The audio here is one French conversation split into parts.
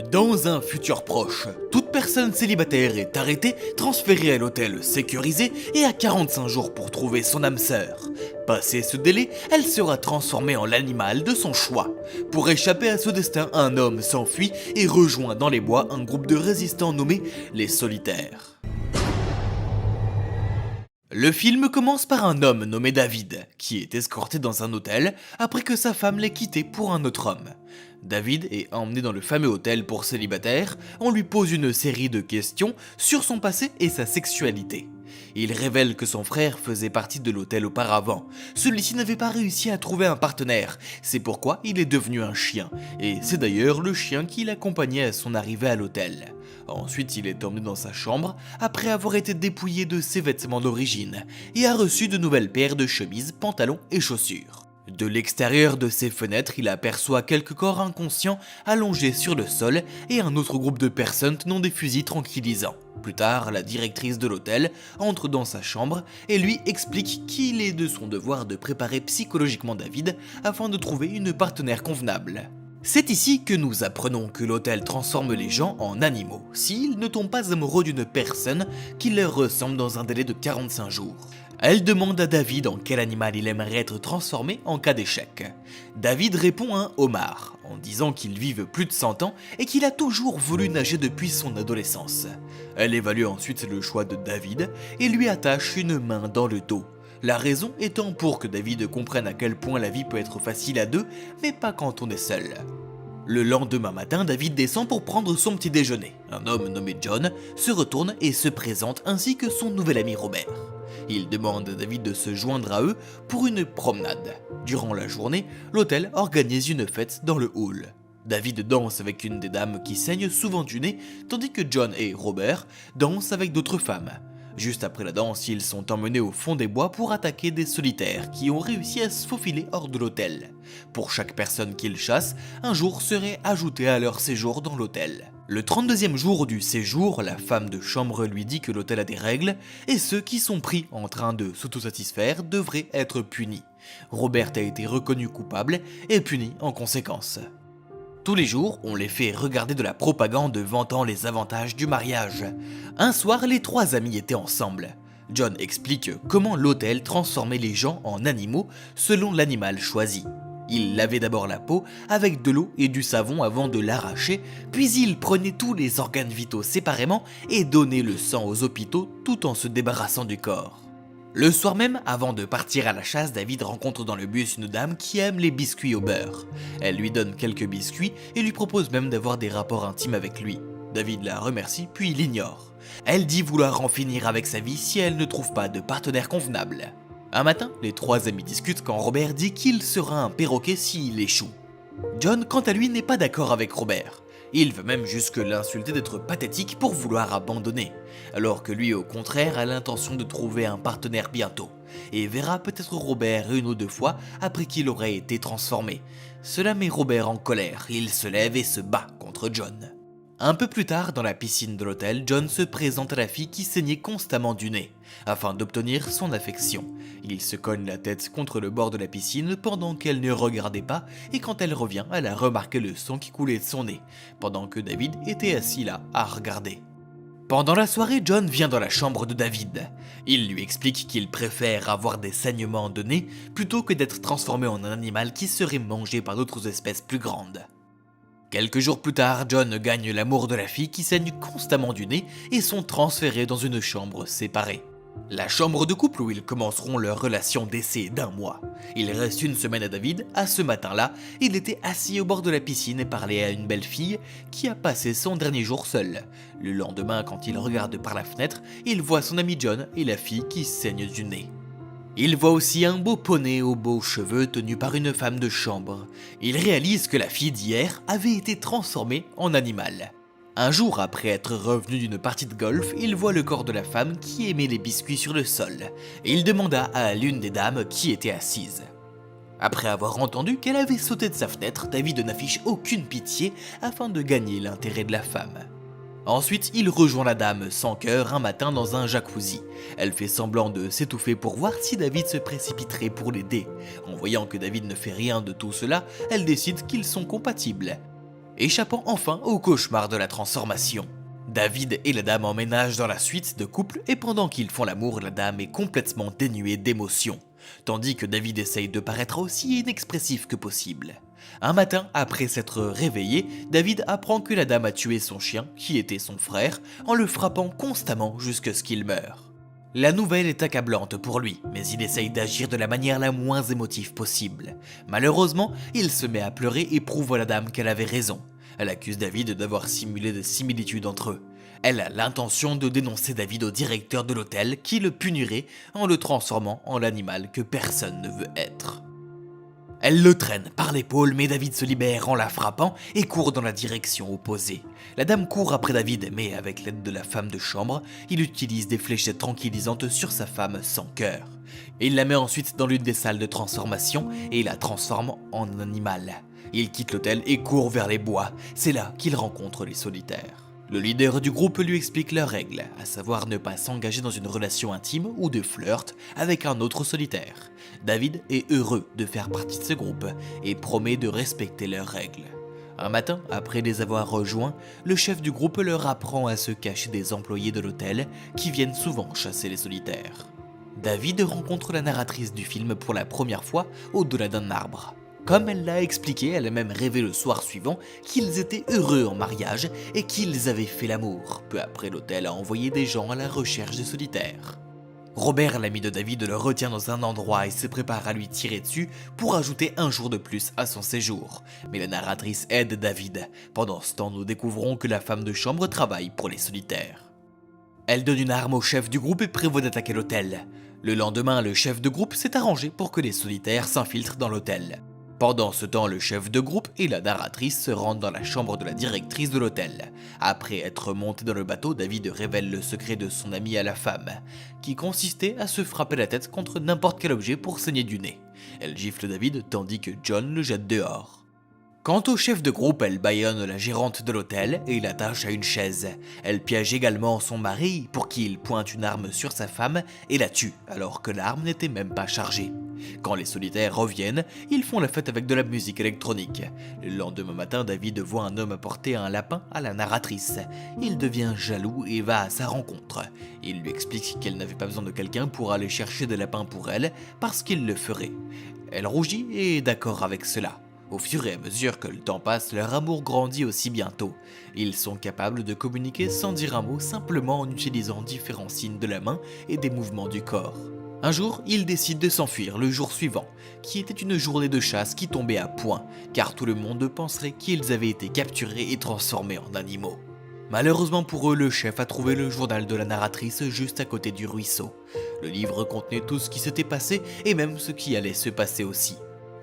Dans un futur proche, toute personne célibataire est arrêtée, transférée à l'hôtel sécurisé et a 45 jours pour trouver son âme sœur. Passé ce délai, elle sera transformée en l'animal de son choix. Pour échapper à ce destin, un homme s'enfuit et rejoint dans les bois un groupe de résistants nommé les Solitaires. Le film commence par un homme nommé David, qui est escorté dans un hôtel après que sa femme l'ait quitté pour un autre homme. David est emmené dans le fameux hôtel pour célibataires, on lui pose une série de questions sur son passé et sa sexualité. Il révèle que son frère faisait partie de l'hôtel auparavant. Celui-ci n'avait pas réussi à trouver un partenaire, c'est pourquoi il est devenu un chien, et c'est d'ailleurs le chien qui l'accompagnait à son arrivée à l'hôtel. Ensuite, il est emmené dans sa chambre après avoir été dépouillé de ses vêtements d'origine et a reçu de nouvelles paires de chemises, pantalons et chaussures. De l'extérieur de ses fenêtres, il aperçoit quelques corps inconscients allongés sur le sol et un autre groupe de personnes tenant des fusils tranquillisants. Plus tard, la directrice de l'hôtel entre dans sa chambre et lui explique qu'il est de son devoir de préparer psychologiquement David afin de trouver une partenaire convenable. C'est ici que nous apprenons que l'hôtel transforme les gens en animaux, s'ils ne tombent pas amoureux d'une personne qui leur ressemble dans un délai de 45 jours. Elle demande à David en quel animal il aimerait être transformé en cas d'échec. David répond à un homard, en disant qu'il vive plus de 100 ans et qu'il a toujours voulu nager depuis son adolescence. Elle évalue ensuite le choix de David et lui attache une main dans le dos. La raison étant pour que David comprenne à quel point la vie peut être facile à deux, mais pas quand on est seul. Le lendemain matin, David descend pour prendre son petit déjeuner. Un homme nommé John se retourne et se présente ainsi que son nouvel ami Robert. Il demande à David de se joindre à eux pour une promenade. Durant la journée, l'hôtel organise une fête dans le hall. David danse avec une des dames qui saigne souvent du nez, tandis que John et Robert dansent avec d'autres femmes. Juste après la danse, ils sont emmenés au fond des bois pour attaquer des solitaires qui ont réussi à se faufiler hors de l'hôtel. Pour chaque personne qu'ils chassent, un jour serait ajouté à leur séjour dans l'hôtel. Le 32e jour du séjour, la femme de chambre lui dit que l'hôtel a des règles et ceux qui sont pris en train de s'autosatisfaire devraient être punis. Robert a été reconnu coupable et puni en conséquence. Tous les jours, on les fait regarder de la propagande vantant les avantages du mariage. Un soir, les trois amis étaient ensemble. John explique comment l'hôtel transformait les gens en animaux selon l'animal choisi. Il lavait d'abord la peau avec de l'eau et du savon avant de l'arracher, puis il prenait tous les organes vitaux séparément et donnait le sang aux hôpitaux tout en se débarrassant du corps. Le soir même, avant de partir à la chasse, David rencontre dans le bus une dame qui aime les biscuits au beurre. Elle lui donne quelques biscuits et lui propose même d'avoir des rapports intimes avec lui. David la remercie puis l'ignore. Elle dit vouloir en finir avec sa vie si elle ne trouve pas de partenaire convenable. Un matin, les trois amis discutent quand Robert dit qu'il sera un perroquet s'il échoue. John, quant à lui, n'est pas d'accord avec Robert. Il veut même jusque l'insulter d'être pathétique pour vouloir abandonner, alors que lui au contraire a l'intention de trouver un partenaire bientôt, et verra peut-être Robert une ou deux fois après qu'il aurait été transformé. Cela met Robert en colère, il se lève et se bat contre John. Un peu plus tard, dans la piscine de l'hôtel, John se présente à la fille qui saignait constamment du nez, afin d'obtenir son affection. Il se cogne la tête contre le bord de la piscine pendant qu'elle ne regardait pas, et quand elle revient, elle a remarqué le sang qui coulait de son nez, pendant que David était assis là, à regarder. Pendant la soirée, John vient dans la chambre de David. Il lui explique qu'il préfère avoir des saignements de nez plutôt que d'être transformé en un animal qui serait mangé par d'autres espèces plus grandes. Quelques jours plus tard, John gagne l'amour de la fille qui saigne constamment du nez et sont transférés dans une chambre séparée. La chambre de couple où ils commenceront leur relation d'essai d'1 mois. Il reste une semaine à David, à ce matin-là, il était assis au bord de la piscine et parlait à une belle fille qui a passé son dernier jour seule. Le lendemain, quand il regarde par la fenêtre, il voit son ami John et la fille qui saignent du nez. Il voit aussi un beau poney aux beaux cheveux tenu par une femme de chambre. Il réalise que la fille d'hier avait été transformée en animal. Un jour après être revenu d'une partie de golf, il voit le corps de la femme qui aimait les biscuits sur le sol, et il demanda à l'une des dames qui était assise. Après avoir entendu qu'elle avait sauté de sa fenêtre, David n'affiche aucune pitié afin de gagner l'intérêt de la femme. Ensuite, il rejoint la dame sans cœur un matin dans un jacuzzi. Elle fait semblant de s'étouffer pour voir si David se précipiterait pour l'aider. En voyant que David ne fait rien de tout cela, elle décide qu'ils sont compatibles. échappant enfin au cauchemar de la transformation. David et la dame emménagent dans la suite de couple et pendant qu'ils font l'amour, la dame est complètement dénuée d'émotion, tandis que David essaye de paraître aussi inexpressif que possible. Un matin, après s'être réveillé, David apprend que la dame a tué son chien, qui était son frère, en le frappant constamment jusqu'à ce qu'il meure. La nouvelle est accablante pour lui, mais il essaye d'agir de la manière la moins émotive possible. Malheureusement, il se met à pleurer et prouve à la dame qu'elle avait raison. Elle accuse David d'avoir simulé des similitudes entre eux. Elle a l'intention de dénoncer David au directeur de l'hôtel qui le punirait en le transformant en l'animal que personne ne veut être. Elle le traîne par l'épaule, mais David se libère en la frappant et court dans la direction opposée. La dame court après David, mais avec l'aide de la femme de chambre, il utilise des fléchettes tranquillisantes sur sa femme sans cœur. Il la met ensuite dans l'une des salles de transformation et la transforme en animal. Il quitte l'hôtel et court vers les bois, c'est là qu'il rencontre les solitaires. Le leader du groupe lui explique leurs règles, à savoir ne pas s'engager dans une relation intime ou de flirt avec un autre solitaire. David est heureux de faire partie de ce groupe et promet de respecter leurs règles. Un matin, après les avoir rejoints, le chef du groupe leur apprend à se cacher des employés de l'hôtel qui viennent souvent chasser les solitaires. David rencontre la narratrice du film pour la première fois au-delà d'un arbre. Comme elle l'a expliqué, elle a même rêvé le soir suivant qu'ils étaient heureux en mariage et qu'ils avaient fait l'amour. Peu après, l'hôtel a envoyé des gens à la recherche des solitaires. Robert, l'ami de David, le retient dans un endroit et se prépare à lui tirer dessus pour ajouter un jour de plus à son séjour. Mais la narratrice aide David. Pendant ce temps, nous découvrons que la femme de chambre travaille pour les solitaires. Elle donne une arme au chef du groupe et prévoit d'attaquer l'hôtel. Le lendemain, le chef de groupe s'est arrangé pour que les solitaires s'infiltrent dans l'hôtel. Pendant ce temps, le chef de groupe et la narratrice se rendent dans la chambre de la directrice de l'hôtel. Après être monté dans le bateau, David révèle le secret de son ami à la femme, qui consistait à se frapper la tête contre n'importe quel objet pour saigner du nez. Elle gifle David tandis que John le jette dehors. Quant au chef de groupe, elle bâillonne la gérante de l'hôtel et l'attache à une chaise. Elle piège également son mari pour qu'il pointe une arme sur sa femme et la tue, alors que l'arme n'était même pas chargée. Quand les solitaires reviennent, ils font la fête avec de la musique électronique. Le lendemain matin, David voit un homme apporter un lapin à la narratrice. Il devient jaloux et va à sa rencontre. Il lui explique qu'elle n'avait pas besoin de quelqu'un pour aller chercher des lapins pour elle, parce qu'il le ferait. Elle rougit et est d'accord avec cela. Au fur et à mesure que le temps passe, leur amour grandit aussi bientôt. Ils sont capables de communiquer sans dire un mot, simplement en utilisant différents signes de la main et des mouvements du corps. Un jour, ils décident de s'enfuir le jour suivant, qui était une journée de chasse qui tombait à point, car tout le monde penserait qu'ils avaient été capturés et transformés en animaux. Malheureusement pour eux, le chef a trouvé le journal de la narratrice juste à côté du ruisseau. Le livre contenait tout ce qui s'était passé et même ce qui allait se passer aussi.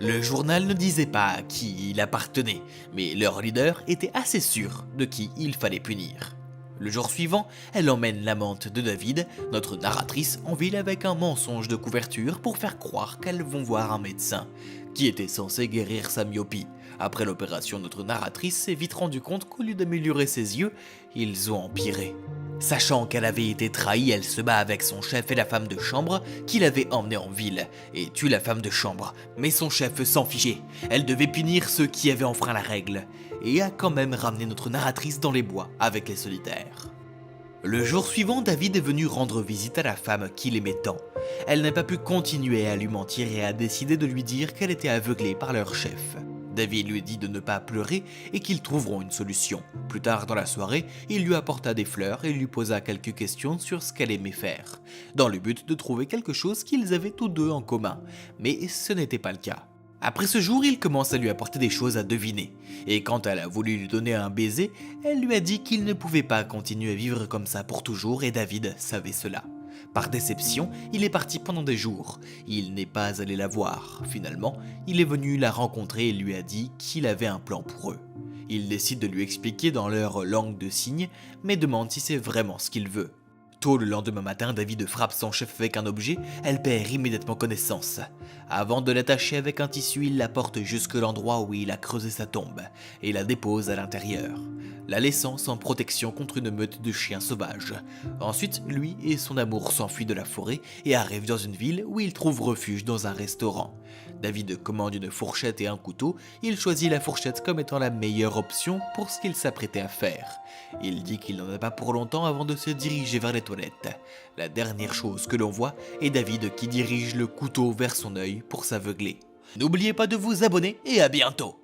Le journal ne disait pas à qui il appartenait, mais leur leader était assez sûr de qui il fallait punir. Le jour suivant, elle emmène l'amante de David, notre narratrice, en ville avec un mensonge de couverture pour faire croire qu'elles vont voir un médecin, qui était censé guérir sa myopie. Après l'opération, notre narratrice s'est vite rendu compte qu'au lieu d'améliorer ses yeux, ils ont empiré. Sachant qu'elle avait été trahie, elle se bat avec son chef et la femme de chambre qui l'avait emmenée en ville, et tue la femme de chambre. Mais son chef s'en fichait, elle devait punir ceux qui avaient enfreint la règle, et a quand même ramené notre narratrice dans les bois avec les solitaires. Le jour suivant, David est venu rendre visite à la femme qu'il aimait tant. Elle n'a pas pu continuer à lui mentir et a décidé de lui dire qu'elle était aveuglée par leur chef. David lui dit de ne pas pleurer et qu'ils trouveront une solution. Plus tard dans la soirée, il lui apporta des fleurs et lui posa quelques questions sur ce qu'elle aimait faire, dans le but de trouver quelque chose qu'ils avaient tous deux en commun, mais ce n'était pas le cas. Après ce jour, il commence à lui apporter des choses à deviner, et quand elle a voulu lui donner un baiser, elle lui a dit qu'il ne pouvait pas continuer à vivre comme ça pour toujours et David savait cela. Par déception, il est parti pendant des jours. Il n'est pas allé la voir. Finalement, il est venu la rencontrer et lui a dit qu'il avait un plan pour eux. Il décide de lui expliquer dans leur langue de signes, mais demande si c'est vraiment ce qu'il veut. Tôt le lendemain matin, David frappe son chef avec un objet, elle perd immédiatement connaissance. Avant de l'attacher avec un tissu, il la porte jusque l'endroit où il a creusé sa tombe et la dépose à l'intérieur, la laissant sans protection contre une meute de chiens sauvages. Ensuite, lui et son amour s'enfuient de la forêt et arrivent dans une ville où ils trouvent refuge dans un restaurant. David commande une fourchette et un couteau, il choisit la fourchette comme étant la meilleure option pour ce qu'il s'apprêtait à faire. Il dit qu'il n'en a pas pour longtemps avant de se diriger vers les toilettes. La dernière chose que l'on voit est David qui dirige le couteau vers son œil pour s'aveugler. N'oubliez pas de vous abonner et à bientôt!